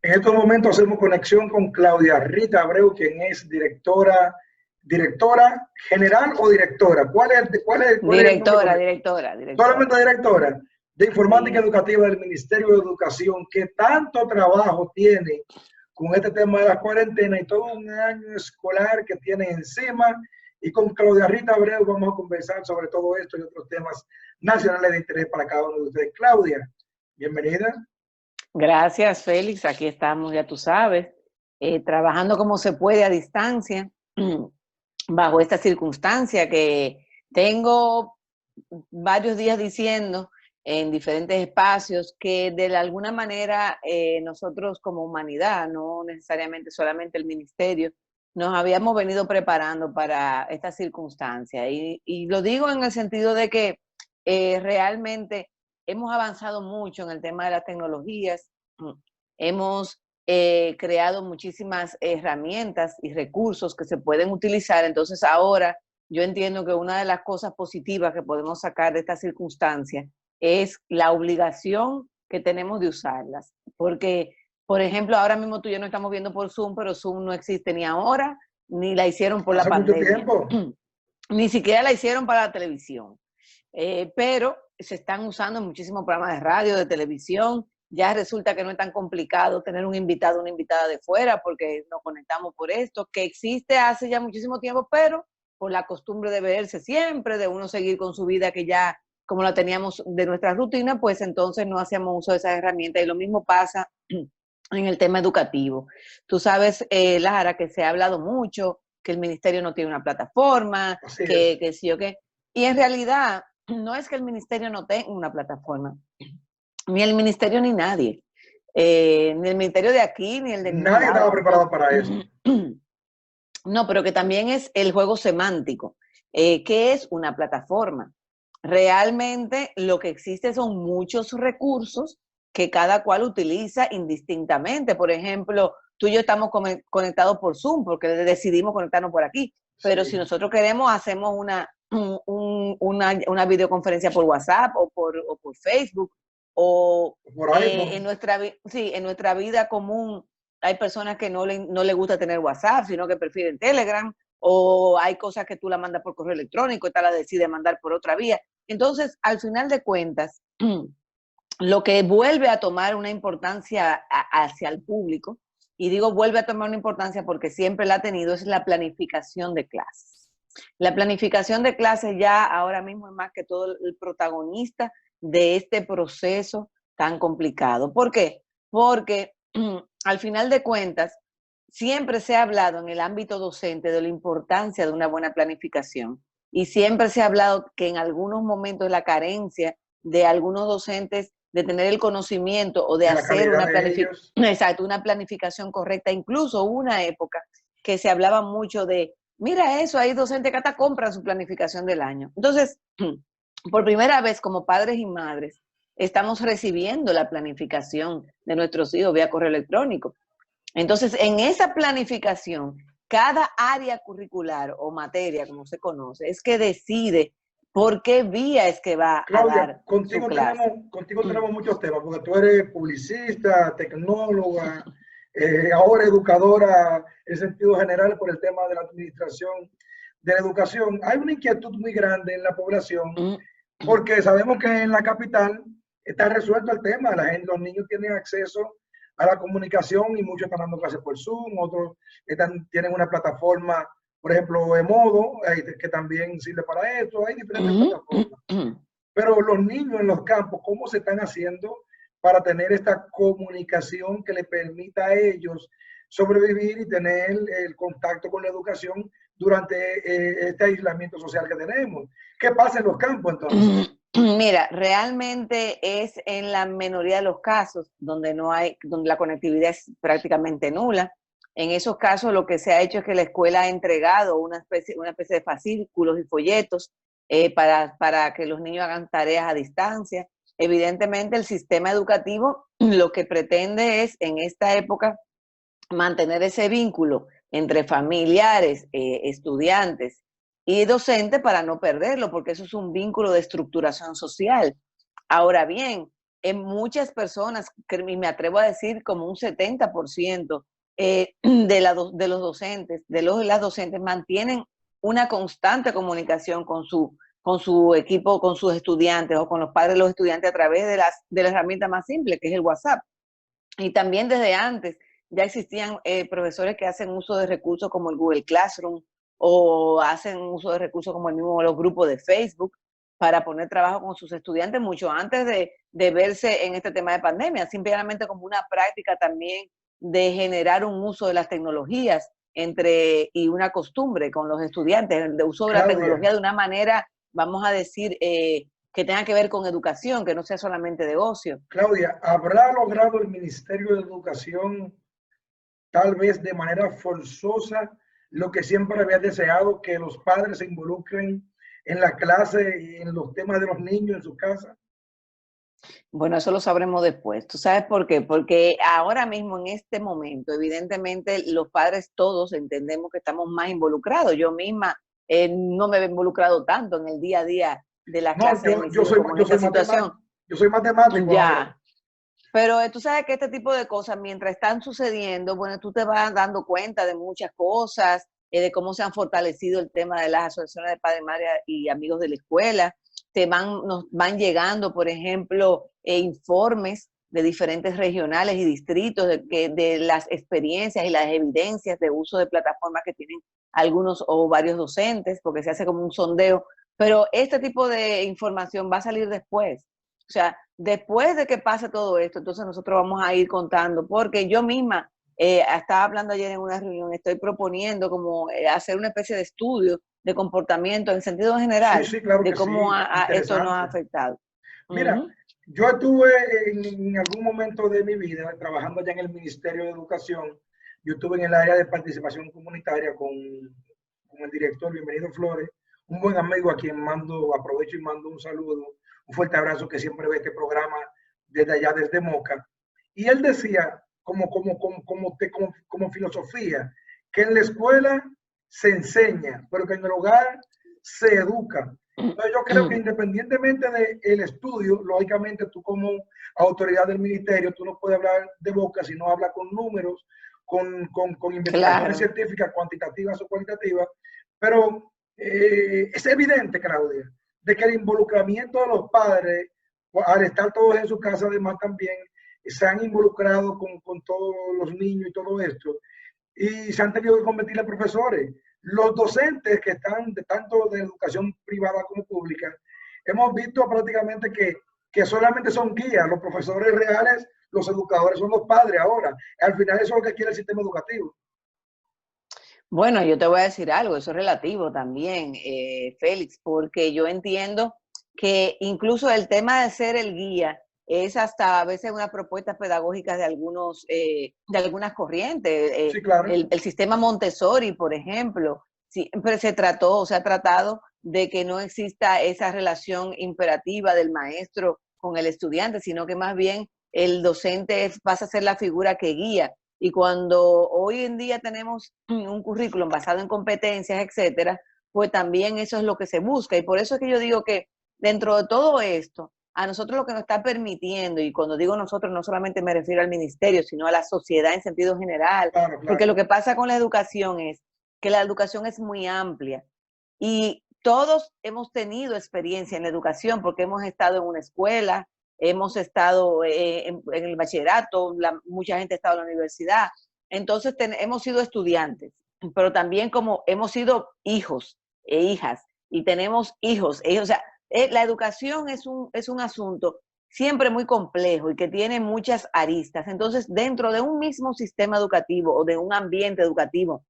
En estos momentos hacemos conexión con Claudia Rita Abreu, quien es directora general o directora. ¿Cuál es el nombre Directora, correcto? directora, directora. Solamente directora de Informática Sí. Educativa del Ministerio de Educación, que tanto trabajo tiene con este tema de la cuarentena y todo un año escolar que tiene encima. Y con Claudia Rita Abreu vamos a conversar sobre todo esto y otros temas nacionales de interés para cada uno de ustedes. Claudia, bienvenida. Gracias, Félix. Aquí estamos, ya tú sabes, trabajando como se puede a distancia, bajo esta circunstancia que tengo varios días diciendo en diferentes espacios que de alguna manera nosotros como humanidad, no necesariamente solamente el ministerio, nos habíamos venido preparando para esta circunstancia. Y lo digo en el sentido de que realmente hemos avanzado mucho en el tema de las tecnologías, hemos creado muchísimas herramientas y recursos que se pueden utilizar. Entonces ahora yo entiendo que una de las cosas positivas que podemos sacar de esta circunstancia es la obligación que tenemos de usarlas. Porque, por ejemplo, ahora mismo tú y yo no estamos viendo por Zoom, pero Zoom no existe ni ahora, ni la hicieron por la Hace mucho pandemia. tiempo. Ni siquiera la hicieron para la televisión. Pero se están usando muchísimos programas de radio, de televisión. Ya resulta que no es tan complicado tener un invitado, una invitada de fuera, porque nos conectamos por esto, que existe hace ya muchísimo tiempo, pero por la costumbre de verse siempre, de uno seguir con su vida que ya, como la teníamos de nuestra rutina, pues entonces no hacíamos uso de esas herramientas. Y lo mismo pasa en el tema educativo. Tú sabes, Lara, que se ha hablado mucho, que el ministerio no tiene una plataforma, Así es. que sí o qué. Y en realidad, no es que el ministerio no tenga una plataforma, ni el ministerio ni nadie, ni el ministerio de aquí, ni el de ningún Nadie estaba lado. preparado para eso. No, pero que también es el juego semántico, que es una plataforma. Realmente lo que existe son muchos recursos que cada cual utiliza indistintamente. Por ejemplo, tú y yo estamos conectados por Zoom porque decidimos conectarnos por aquí, pero si Sí. nosotros queremos, hacemos una videoconferencia por WhatsApp o por Facebook, o Por iPhone. sí, en nuestra vida común hay personas que no le gusta tener WhatsApp, sino que prefieren Telegram, o hay cosas que tú la mandas por correo electrónico, esta la decide mandar por otra vía. Entonces, al final de cuentas, lo que vuelve a tomar una importancia hacia el público, y digo vuelve a tomar una importancia porque siempre la ha tenido, es la planificación de clases. La planificación de clases ya ahora mismo es más que todo el protagonista de este proceso tan complicado. ¿Por qué? Porque al final de cuentas, siempre se ha hablado en el ámbito docente de la importancia de una buena planificación y siempre se ha hablado que en algunos momentos la carencia de algunos docentes de tener el conocimiento o de De la hacer calidad de ellos. exacto, una planificación correcta. Incluso hubo una época que se hablaba mucho de, mira eso, hay docentes que hasta compran su planificación del año. Entonces, por primera vez como padres y madres, estamos recibiendo la planificación de nuestros hijos vía correo electrónico. Entonces, en esa planificación, cada área curricular o materia, como se conoce, es que decide por qué vía es que va a Claudia, dar su clase. contigo tenemos muchos temas, porque tú eres publicista, tecnóloga, ahora educadora en sentido general por el tema de la administración de la educación. Hay una inquietud muy grande en la población, porque sabemos que en la capital está resuelto el tema, los niños tienen acceso a la comunicación y muchos están dando clases por Zoom, otros tienen una plataforma, por ejemplo, Emodo, que también sirve para eso, hay diferentes plataformas. Pero los niños en los campos, ¿cómo se están haciendo para tener esta comunicación que les permita a ellos sobrevivir y tener el contacto con la educación durante este aislamiento social que tenemos? ¿Qué pasa en los campos entonces? Mira, realmente es en la minoría de los casos donde no hay, donde la conectividad es prácticamente nula. En esos casos lo que se ha hecho es que la escuela ha entregado una especie de fascículos y folletos para que los niños hagan tareas a distancia. Evidentemente el sistema educativo lo que pretende es en esta época mantener ese vínculo entre familiares, estudiantes y docentes para no perderlo, porque eso es un vínculo de estructuración social. Ahora bien, en muchas personas, y me atrevo a decir como un 70% de los docentes, de los y las docentes, mantienen una constante comunicación con su equipo, con sus estudiantes o con los padres de los estudiantes a través de la herramienta más simple, que es el WhatsApp. Y también desde antes ya existían profesores que hacen uso de recursos como el Google Classroom o hacen uso de recursos como el mismo los grupos de Facebook para poner trabajo con sus estudiantes mucho antes de verse en este tema de pandemia, simplemente como una práctica también de generar un uso de las tecnologías y una costumbre con los estudiantes, el de uso de la Claudia, tecnología de una manera, vamos a decir, que tenga que ver con educación, que no sea solamente de ocio. Claudia, ¿habrá logrado el Ministerio de Educación tal vez de manera forzosa lo que siempre había deseado, que los padres se involucren en la clase y en los temas de los niños en su casa? Bueno, eso lo sabremos después. ¿Tú sabes por qué? Porque ahora mismo, en este momento, evidentemente los padres todos entendemos que estamos más involucrados. Yo misma no me he involucrado tanto en el día a día de las No, clases de mis hijos como en esta situación. yo soy matemático ahora. Ya, pero tú sabes que este tipo de cosas, mientras están sucediendo, bueno, tú te vas dando cuenta de muchas cosas, de cómo se han fortalecido el tema de las asociaciones de padres, madres y amigos de la escuela. Nos van llegando, por ejemplo, informes de diferentes regionales y distritos de las experiencias y las evidencias de uso de plataformas que tienen algunos o varios docentes, porque se hace como un sondeo. Pero este tipo de información va a salir después. O sea, después de que pase todo esto, entonces nosotros vamos a ir contando, porque yo misma estaba hablando ayer en una reunión, estoy proponiendo como hacer una especie de estudio de comportamiento en sentido Sí, general, sí, claro de que cómo sí, esto nos ha interesante. afectado. Mira, Ujú. yo estuve en algún momento de mi vida trabajando allá en el Ministerio de Educación. Yo estuve en el área de participación comunitaria con el director Bienvenido Flores, un buen amigo a quien mando, aprovecho y mando un saludo, un fuerte abrazo, que siempre ve este programa desde allá, desde Moca. Y él decía, como filosofía, que en la escuela se enseña, pero que en el hogar se educa. Entonces yo creo que independientemente del estudio, lógicamente tú como autoridad del ministerio, tú no puedes hablar de boca, sino habla con números, con investigaciones Claro. científicas, cuantitativas o cualitativas, pero es evidente, Claudia, de que el involucramiento de los padres, al estar todos en su casa, además también se han involucrado con todos los niños y todo esto, y se han tenido que convertir en profesores. Los docentes que están de tanto de educación privada como pública, hemos visto prácticamente que solamente son guías, los profesores reales, los educadores son los padres ahora. Al final eso es lo que quiere el sistema educativo. Bueno, yo te voy a decir algo, eso es relativo también, Félix, porque yo entiendo que incluso el tema de ser el guía es hasta a veces una propuesta pedagógica de algunas corrientes. Sí, claro. El sistema Montessori, por ejemplo, siempre se ha tratado de que no exista esa relación imperativa del maestro con el estudiante, sino que más bien el docente pasa a ser la figura que guía. Y cuando hoy en día tenemos un currículum basado en competencias, etcétera, pues también eso es lo que se busca. Y por eso es que yo digo que dentro de todo esto, a nosotros lo que nos está permitiendo, y cuando digo nosotros no solamente me refiero al ministerio, sino a la sociedad en sentido general, Claro, porque lo claro. que pasa con la educación es que la educación es muy amplia y todos hemos tenido experiencia en la educación porque hemos estado en una escuela, hemos estado en el bachillerato, mucha gente ha estado en la universidad. Entonces hemos sido estudiantes, pero también como hemos sido hijos e hijas y tenemos hijos. O sea, la educación es un asunto siempre muy complejo y que tiene muchas aristas. Entonces, dentro de un mismo sistema educativo o de un ambiente educativo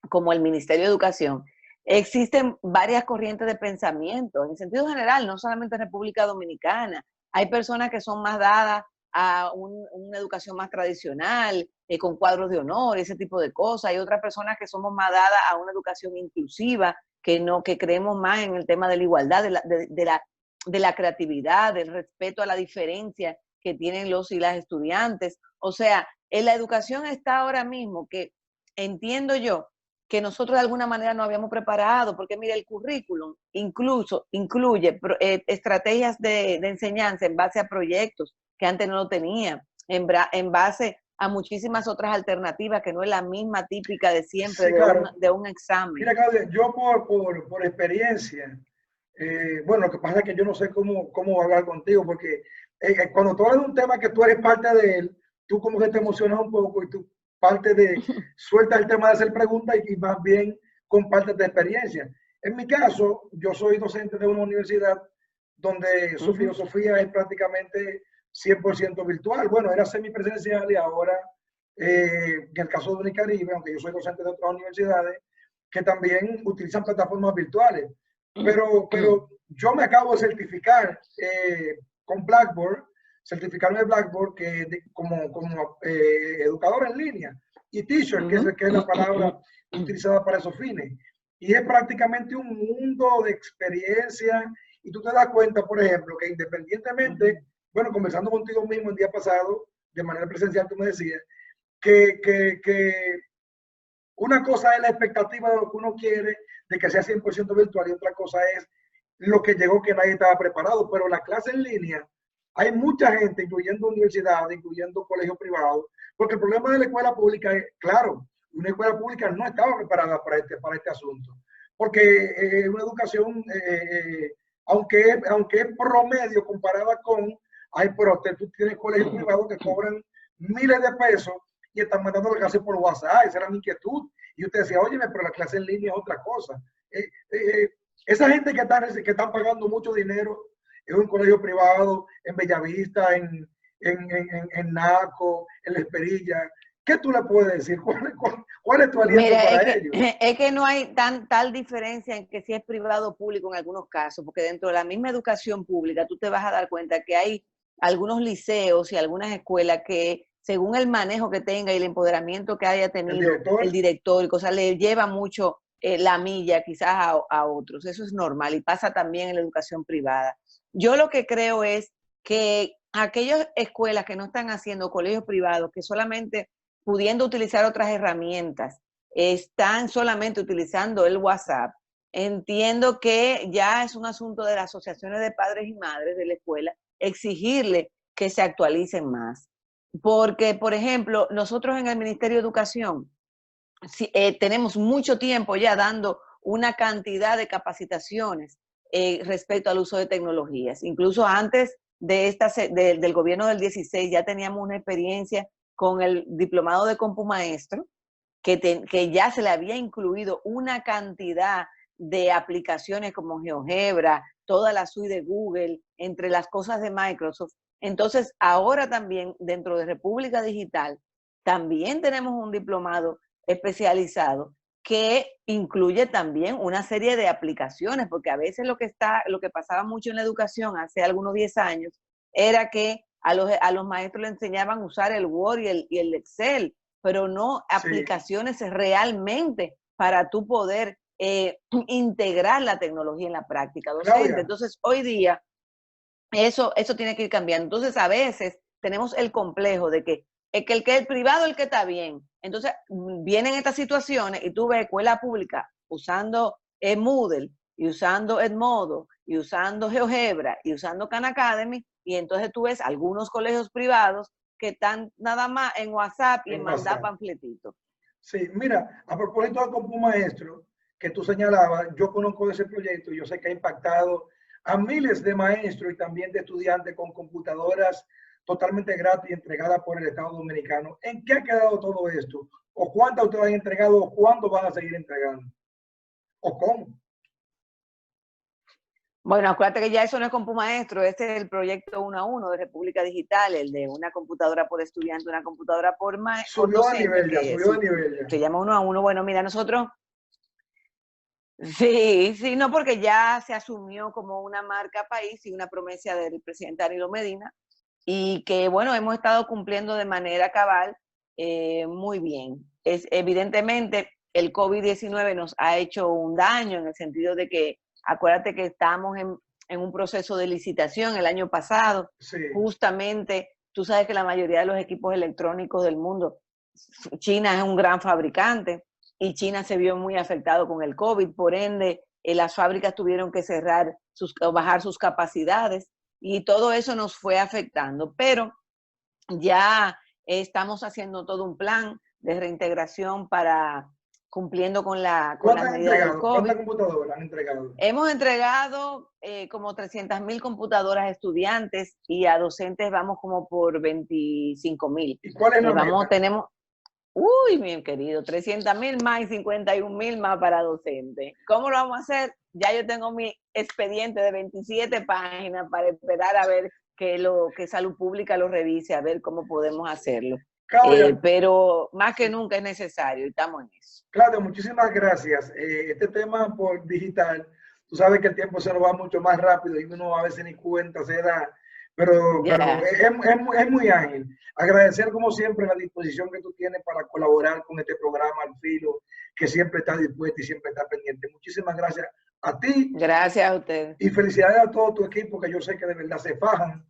como el Ministerio de Educación, existen varias corrientes de pensamiento, en sentido general, no solamente en República Dominicana. Hay personas que son más dadas a una educación más tradicional, con cuadros de honor, ese tipo de cosas. Hay otras personas que somos más dadas a una educación inclusiva, que creemos más en el tema de la igualdad, de la creatividad, del respeto a la diferencia que tienen los y las estudiantes. O sea, en la educación está ahora mismo que entiendo yo que nosotros de alguna manera no habíamos preparado, porque mira, el currículum incluso incluye estrategias de enseñanza en base a proyectos que antes no lo tenían, en base a muchísimas otras alternativas que no es la misma típica de siempre Sí, claro. de un examen. Mira, Claudia, yo por experiencia, bueno, lo que pasa es que yo no sé cómo hablar contigo, porque cuando tú hablas de un tema que tú eres parte de él, tú como que te emocionas un poco y tú parte de, sueltas el tema de hacer preguntas y más bien compartes de experiencia. En mi caso, yo soy docente de una universidad donde su filosofía es prácticamente 100% virtual. Bueno, era semipresencial y ahora, en el caso de Unicaribe, aunque yo soy docente de otras universidades, que también utilizan plataformas virtuales. Pero yo me acabo de certificar con Blackboard, certificarme de Blackboard como educador en línea y teacher, que es la palabra utilizada para esos fines. Y es prácticamente un mundo de experiencia y tú te das cuenta, por ejemplo, que independientemente, bueno, conversando contigo mismo el día pasado, de manera presencial, tú me decías, que una cosa es la expectativa de lo que uno quiere, de que sea 100% virtual, y otra cosa es lo que llegó que nadie estaba preparado. Pero la clase en línea, hay mucha gente, incluyendo universidades, incluyendo colegios privados, porque el problema de la escuela pública es, claro, una escuela pública no estaba preparada para este asunto, porque una educación, aunque es promedio comparada con, pero tú tienes colegios privados que cobran miles de pesos y están mandando la clase por WhatsApp. Esa era mi inquietud. Y usted decía, oye, pero la clase en línea es otra cosa. Esa gente que están pagando mucho dinero en un colegio privado, en Bellavista, en Naco, en La Esperilla, ¿qué tú le puedes decir? ¿Cuál es tu aliento para ellos? Es que no hay tal diferencia en que si es privado o público en algunos casos, porque dentro de la misma educación pública tú te vas a dar cuenta que hay algunos liceos y algunas escuelas que según el manejo que tenga y el empoderamiento que haya tenido el director y cosas, le lleva mucho la milla quizás a otros. Eso es normal y pasa también en la educación privada. Yo lo que creo es que aquellas escuelas que no están haciendo colegios privados, que solamente pudiendo utilizar otras herramientas, están solamente utilizando el WhatsApp, entiendo que ya es un asunto de las asociaciones de padres y madres de la escuela exigirle que se actualicen más. Porque, por ejemplo, nosotros en el Ministerio de Educación tenemos mucho tiempo ya dando una cantidad de capacitaciones respecto al uso de tecnologías. Incluso antes del gobierno del 16 ya teníamos una experiencia con el diplomado de CompuMaestro, que ya se le había incluido una cantidad de aplicaciones como GeoGebra, toda la suite de Google, entre las cosas de Microsoft. Entonces, ahora también dentro de República Digital, también tenemos un diplomado especializado que incluye también una serie de aplicaciones, porque a veces lo que pasaba mucho en la educación hace algunos 10 años era que a los maestros le enseñaban a usar el Word y el Excel, pero no aplicaciones realmente para tú poder integrar la tecnología en la práctica docente. Claudia. Entonces, hoy día, eso tiene que ir cambiando. Entonces, a veces tenemos el complejo de que el privado es el que está bien. Entonces, vienen estas situaciones y tú ves escuela pública usando Moodle y usando Edmodo y usando GeoGebra y usando Khan Academy, y entonces tú ves algunos colegios privados que están nada más en WhatsApp y en mandar panfletitos. Sí, mira, a propósito de CompuMaestro, que tú señalabas, yo conozco ese proyecto y yo sé que ha impactado a miles de maestros y también de estudiantes con computadoras totalmente gratis entregadas por el Estado Dominicano. ¿En qué ha quedado todo esto? ¿O cuántas ustedes han entregado o cuándo van a seguir entregando? ¿O cómo? Bueno, acuérdate que ya eso no es CompuMaestro, este es el proyecto 1 a 1 de República Digital, el de una computadora por estudiante, una computadora por maestro. Subió de nivel ya, subió de nivel ya. Se llama 1 a 1. Bueno, mira, nosotros, sí, no, porque ya se asumió como una marca país y una promesa del presidente Danilo Medina, y que, bueno, hemos estado cumpliendo de manera cabal muy bien. Evidentemente, el COVID-19 nos ha hecho un daño en el sentido de que, acuérdate que estamos en un proceso de licitación el año pasado. Sí. Justamente, tú sabes que la mayoría de los equipos electrónicos del mundo, China es un gran fabricante, y China se vio muy afectado con el COVID, por ende, las fábricas tuvieron que cerrar o bajar sus capacidades y todo eso nos fue afectando, pero ya estamos haciendo todo un plan de reintegración para cumpliendo con las medidas del COVID. ¿Cuántas computadoras han entregado? Hemos entregado como 300.000 computadoras a estudiantes y a docentes vamos como por 25.000. ¿Y cuál es la meta? Tenemos, uy, mi querido, 300.000 más y 51.000 más para docentes. ¿Cómo lo vamos a hacer? Ya yo tengo mi expediente de 27 páginas para esperar a ver que Salud Pública lo revise, a ver cómo podemos hacerlo. Pero más que nunca es necesario y estamos en eso. Claudia, muchísimas gracias. Este tema por digital, tú sabes que el tiempo se nos va mucho más rápido y uno a veces ni cuenta se da, pero es muy ágil. Agradecer como siempre la disposición que tú tienes para colaborar con este programa Al Filo, que siempre está dispuesto y siempre está pendiente. Muchísimas gracias a ti. Gracias a usted. Y felicidades a todo tu equipo, que yo sé que de verdad se fajan